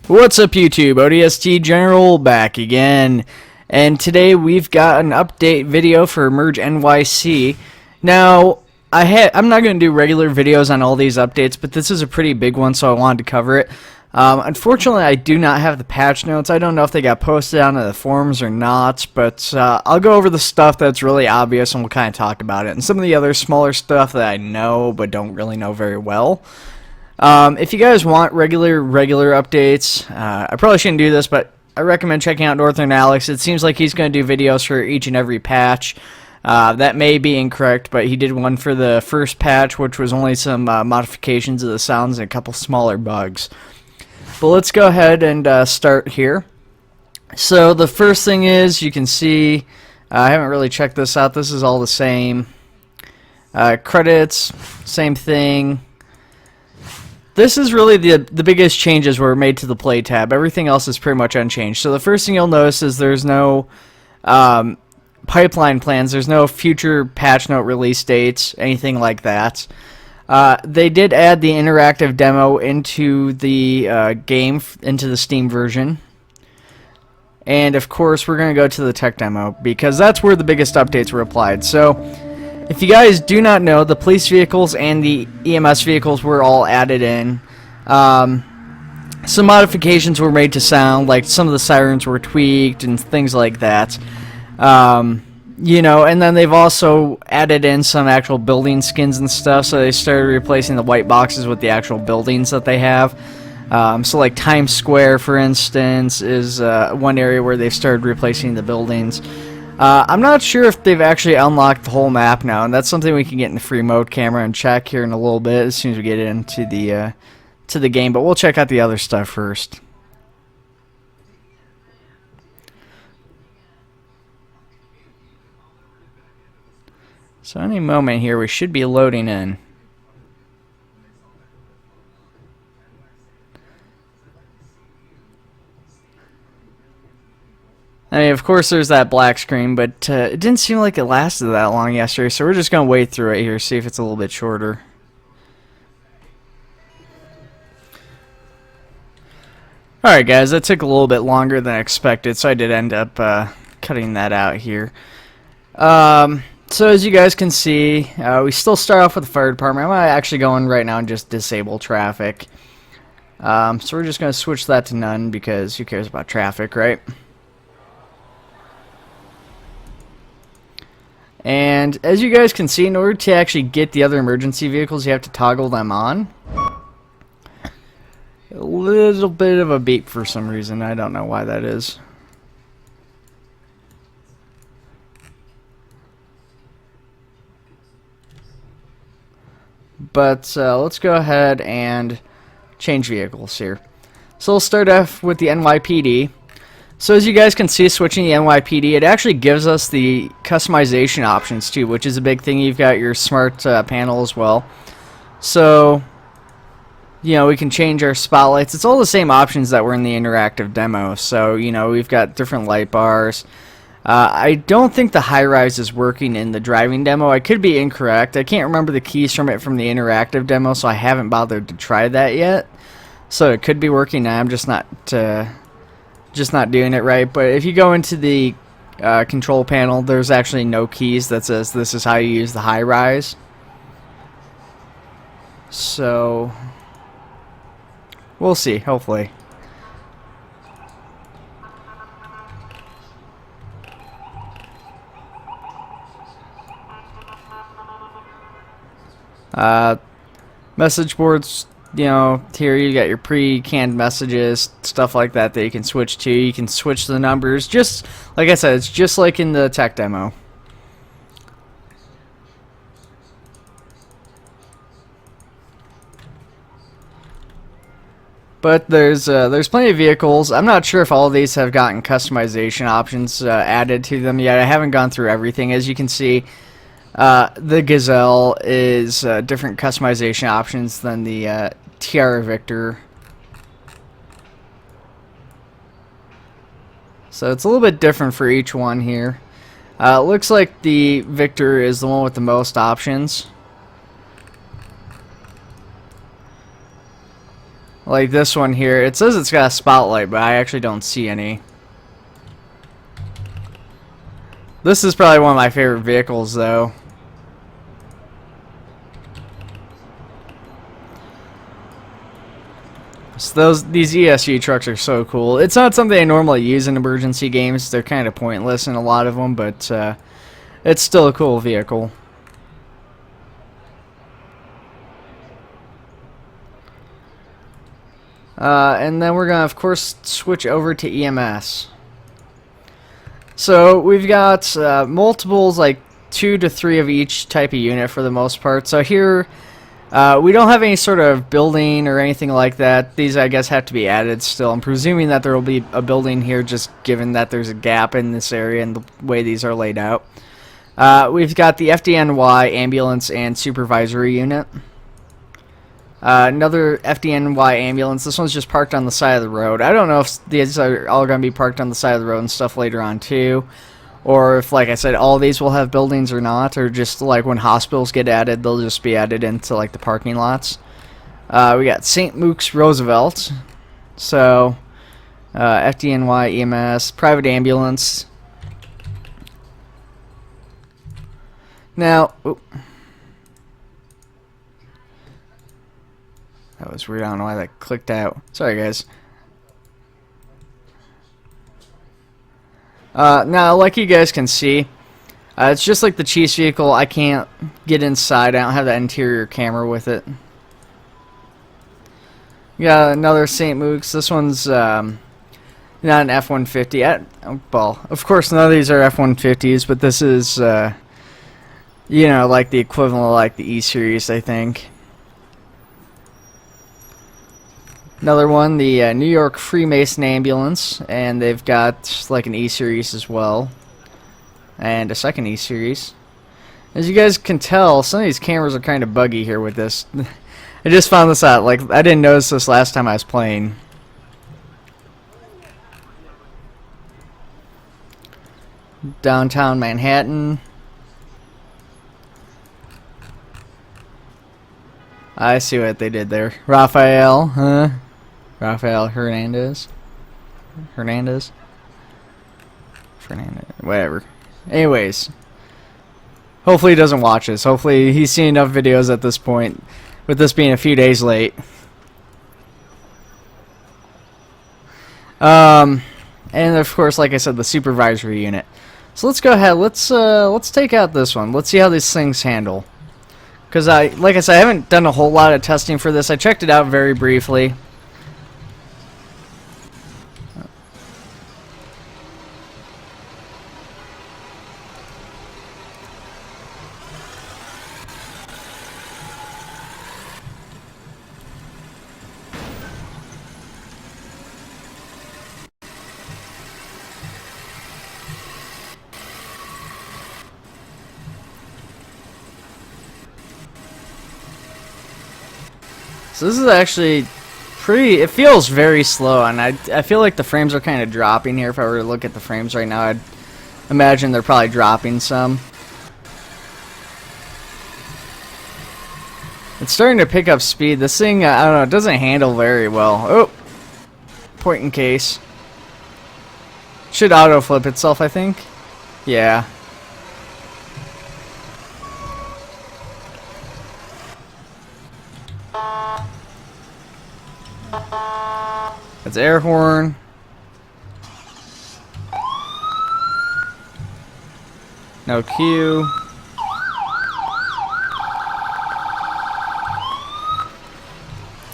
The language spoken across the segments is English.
What's up YouTube, ODST General back again, and today we've got an update video for EMERGENYC. Now, I'm not going to do regular videos on all these updates, but this is a pretty big one, so I wanted to cover it. Unfortunately, I do not have the patch notes. I don't know if they got posted onto the forums or not, but I'll go over the stuff that's really obvious and we'll kind of talk about it, and some of the other smaller stuff that I know but don't really know very well. If you guys want regular updates, I probably shouldn't do this, but I recommend checking out Northern Alex. It seems like he's going to do videos for each and every patch. That may be incorrect, but he did one for the first patch, which was only some modifications of the sounds and a couple smaller bugs. But let's go ahead and start here. So the first thing is, you can see, I haven't really checked this out. This is all the same. Credits, same thing. This is really the biggest changes were made to the play tab. Everything else is pretty much unchanged. So the first thing you'll notice is there's no pipeline plans. There's no future patch note release dates, anything like that. They did add the interactive demo into the game, into the Steam version. And of course, we're going to go to the tech demo because that's where the biggest updates were applied. So if you guys do not know, the police vehicles and the EMS vehicles were all added in. Some modifications were made to sound, like some of the sirens were tweaked and things like that. You know, and then they've also added in some actual building skins and stuff, so they started replacing the white boxes with the actual buildings that they have. So like Times Square, for instance, is one area where they've started replacing the buildings. I'm not sure if they've actually unlocked the whole map now, and that's something we can get in the free mode camera and check here in a little bit as soon as we get into the game, but we'll check out the other stuff first. So any moment here we should be loading in. I mean, of course there's that black screen, but it didn't seem like it lasted that long yesterday, so we're just going to wade through it here, see if it's a little bit shorter. Alright guys, that took a little bit longer than expected, so I did end up cutting that out here. So as you guys can see, we still start off with the fire department. I'm actually going right now and just disable traffic. So we're just going to switch that to none because who cares about traffic, right? And as you guys can see, in order to actually get the other emergency vehicles, you have to toggle them on. A little bit of a beep for some reason. I don't know why that is. But let's go ahead and change vehicles here. So we'll start off with the NYPD. So as you guys can see, switching the NYPD, it actually gives us the customization options too, which is a big thing. You've got your smart panel as well. So, you know, we can change our spotlights. It's all the same options that were in the interactive demo. So, you know, we've got different light bars. I don't think the high-rise is working in the driving demo. I could be incorrect. I can't remember the keys from it from the interactive demo, so I haven't bothered to try that yet. So it could be working now. I'm just not doing it right. But if you go into the control panel, there's actually no keys that says this is how you use the high-rise. So we'll see, hopefully. Message boards, you know, here you got your pre-canned messages, stuff like that that you can switch to. You can switch the numbers, just like I said, it's just like in the tech demo. But there's plenty of vehicles. I'm not sure if all of these have gotten customization options added to them yet. I haven't gone through everything. As you can see, the Gazelle is different customization options than the Tiara Victor. So it's a little bit different for each one here. It looks like the Victor is the one with the most options. Like this one here. It says it's got a spotlight, but I actually don't see any. This is probably one of my favorite vehicles, though. So these ESG trucks are so cool. It's not something I normally use in emergency games. They're kind of pointless in a lot of them, but it's still a cool vehicle. And then we're going to, of course, switch over to EMS. So we've got multiples, like 2 to 3 of each type of unit for the most part. So here, we don't have any sort of building or anything like that. These, I guess, have to be added still. I'm presuming that there will be a building here, just given that there's a gap in this area and the way these are laid out. We've got the FDNY ambulance and supervisory unit. Another FDNY ambulance. This one's just parked on the side of the road. I don't know if these are all going to be parked on the side of the road and stuff later on too, or if, like I said, all these will have buildings or not, or just like when hospitals get added, they'll just be added into like the parking lots. We got St. Luke's Roosevelt, so FDNY EMS, private ambulance. Now, that was weird. I don't know why that clicked out. Sorry, guys. Now, like you guys can see, it's just like the Chiefs vehicle. I can't get inside. I don't have the interior camera with it. We got another St. Luke's. This one's not an F-150. Well, of course, none of these are F-150s, but this is, you know, like the equivalent of like the E-Series, I think. Another one, the New York Freemason Ambulance, and they've got like an E-Series as well, and a second E-Series. As you guys can tell, some of these cameras are kind of buggy here with this. I just found this out, like I didn't notice this last time I was playing. Downtown Manhattan. I see what they did there. Rafael, huh? Rafael Hernandez. Whatever. Anyways. Hopefully he doesn't watch this. Hopefully he's seen enough videos at this point, with this being a few days late. And of course, like I said, the supervisory unit. So let's go ahead. Let's take out this one. Let's see how these things handle. Because like I said, I haven't done a whole lot of testing for this. I checked it out very briefly. So this is actually pretty, it feels very slow, and I feel like the frames are kind of dropping here. If I were to look at the frames right now, I'd imagine they're probably dropping some. It's starting to pick up speed. This thing, I don't know, it doesn't handle very well. Oh! Point in case. Should auto flip itself, I think. Yeah. That's air horn. No cue.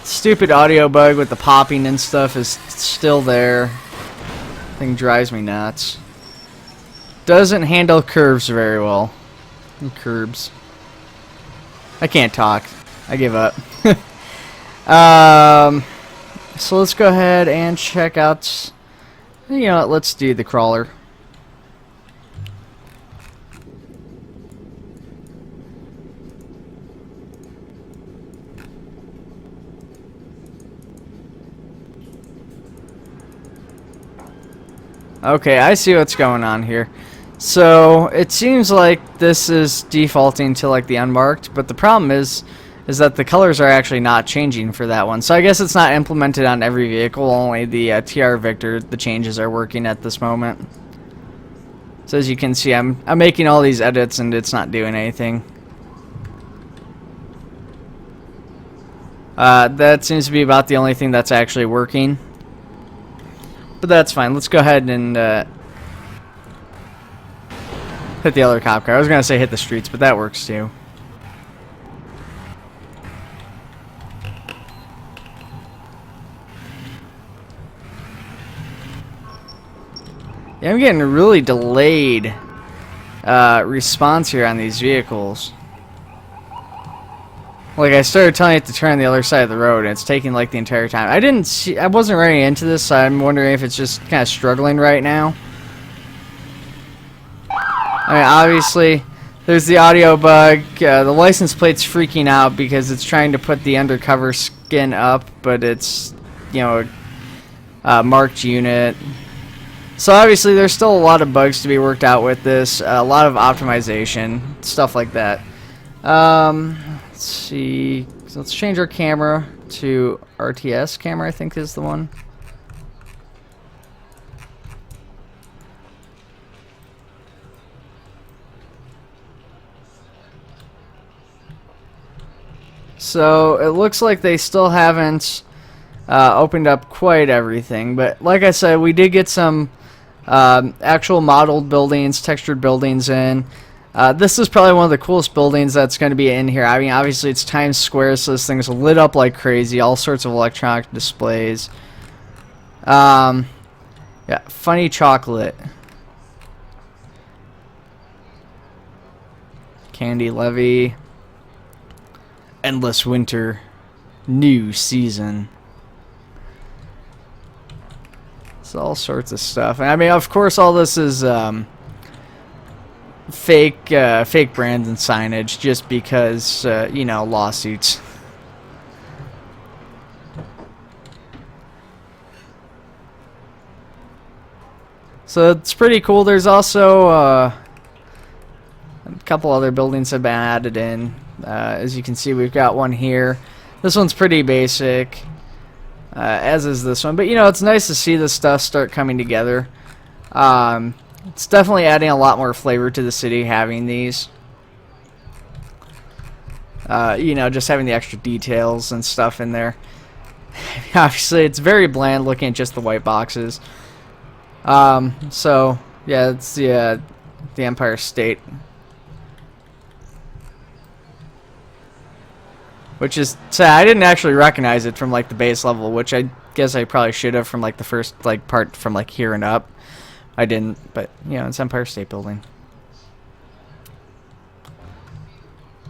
Stupid audio bug with the popping and stuff is still there. Thing drives me nuts. Doesn't handle curves very well. Curbs. I can't talk. I give up. So let's go ahead and check out, you know what, let's do the crawler. Okay, I see what's going on here. So it seems like this is defaulting to like the unmarked, but the problem is is that the colors are actually not changing for that one. So I guess it's not implemented on every vehicle, only the TR Victor, the changes are working at this moment. So as you can see, I'm making all these edits and it's not doing anything. That seems to be about the only thing that's actually working. But that's fine. Let's go ahead and hit the other cop car. I was going to say hit the streets, but that works too. Yeah, I'm getting a really delayed response here on these vehicles. Like, I started telling it to turn on the other side of the road, and it's taking like the entire time. I wasn't running into this, so I'm wondering if it's just kind of struggling right now. I mean, obviously, there's the audio bug. The license plate's freaking out because it's trying to put the undercover skin up, but it's, you know, a marked unit. So obviously, there's still a lot of bugs to be worked out with this. A lot of optimization, stuff like that. Let's see. So let's change our camera to RTS camera, I think is the one. So it looks like they still haven't opened up quite everything, but like I said, we did get some actual modeled buildings, textured buildings in. This is probably one of the coolest buildings that's going to be in here. I mean, obviously it's Times Square, so this thing's lit up like crazy. All sorts of electronic displays. Yeah, funny chocolate. Candy Levy. Endless Winter. New Season. It's all sorts of stuff. And I mean, of course, all this is fake brands and signage, just because you know, lawsuits. So it's pretty cool. There's also a couple other buildings have been added in. As you can see, we've got one here. This one's pretty basic, as is this one. But you know, it's nice to see this stuff start coming together. It's definitely adding a lot more flavor to the city having these. You know, just having the extra details and stuff in there. Obviously, it's very bland looking at just the white boxes. So, yeah, it's the Empire State. Which is sad. I didn't actually recognize it from, like, the base level, which I guess I probably should have from, like, the first, like, part from, like, here and up. I didn't, but, you know, it's Empire State Building.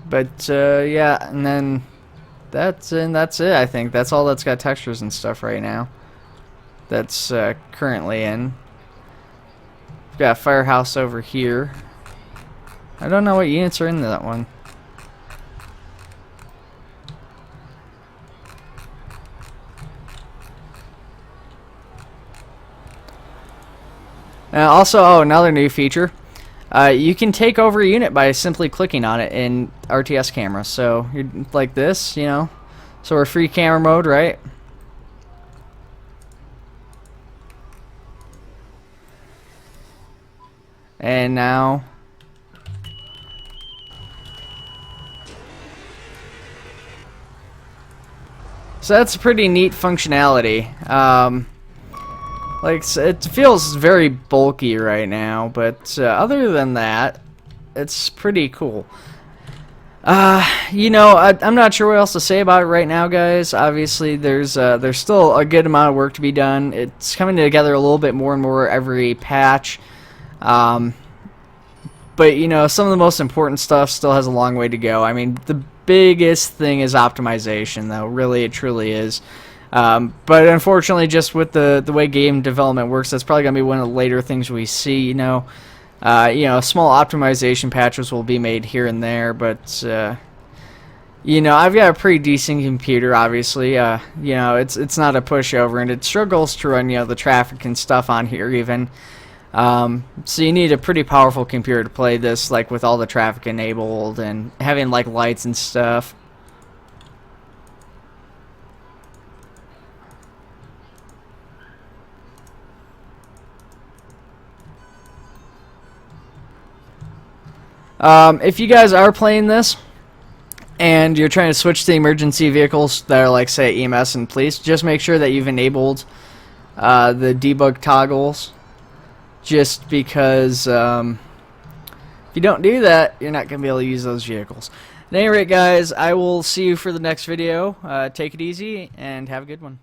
But, yeah, and then that's it, I think. That's all that's got textures and stuff right now. That's currently in. We've got a firehouse over here. I don't know what units are in that one. Also, oh, another new feature. You can take over a unit by simply clicking on it in RTS camera. So, you're like this, you know. So, we're free camera mode, right? And now... So, that's a pretty neat functionality. Like, it feels very bulky right now, but other than that, it's pretty cool. You know, I'm not sure what else to say about it right now, guys. Obviously, there's still a good amount of work to be done. It's coming together a little bit more and more every patch. But, you know, some of the most important stuff still has a long way to go. I mean, the biggest thing is optimization, though. Really, it truly is. But unfortunately, just with the way game development works, that's probably going to be one of the later things we see, you know. Small optimization patches will be made here and there, but, you know, I've got a pretty decent computer, obviously. You know, it's not a pushover, and it struggles to run, you know, the traffic and stuff on here even. So you need a pretty powerful computer to play this, like, with all the traffic enabled and having, like, lights and stuff. If you guys are playing this and you're trying to switch to emergency vehicles that are like, say, EMS and police, just make sure that you've enabled the debug toggles, just because if you don't do that, you're not going to be able to use those vehicles. At any rate, guys, I will see you for the next video. Take it easy and have a good one.